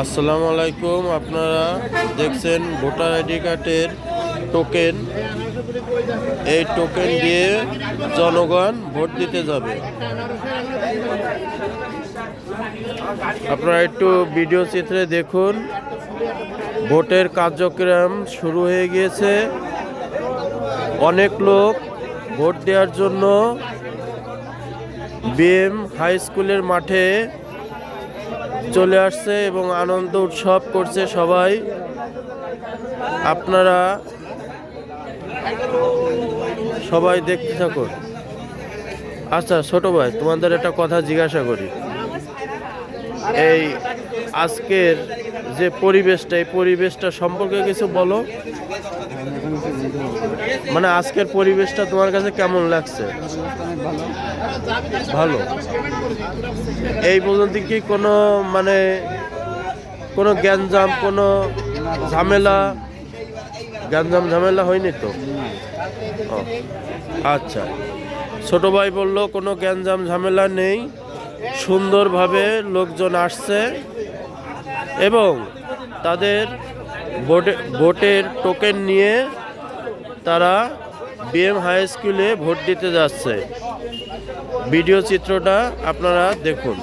আসসালামু আলাইকুম। আপনারা দেখছেন ভোটার আইডি কার্ডের টোকেন। এই টোকেন দিয়ে জনগণ ভোট দিতে যাবে। আপনারা একটু ভিডিও চিত্রে দেখুন। ভোটের কার্যক্রম শুরু হয়ে গিয়েছে। অনেক লোক ভোট দেওয়ার জন্য বিএম হাই স্কুলের মাঠে চলে আসছে এবং আনন্দ উৎসব করছে সবাই। আপনারা সবাই দেখতে থাকুন। আচ্ছা ছোট ভাই, তোমাদের একটা কথা জিজ্ঞাসা করি। এই আজকের যে পরিবেশটা, এই পরিবেশটা সম্পর্কে কিছু বলো। মানে আজকের পরিবেশটা তোমার কাছে কেমন লাগছে? ভালো। এই পর্যন্ত কি কোনো কোনো গ্যাঞ্জাম, কোনো ঝামেলা হয়নি তো? ও আচ্ছা, ছোট ভাই বলল কোনো গ্যাঞ্জাম ঝামেলা নেই, সুন্দরভাবে লোকজন আসছে এবং তাদের ভোটের টোকেন নিয়ে তারা বিএম হাই স্কুলে ভোট দিতে যাচ্ছে। ভিডিও চিত্রটা আপনারা দেখুন।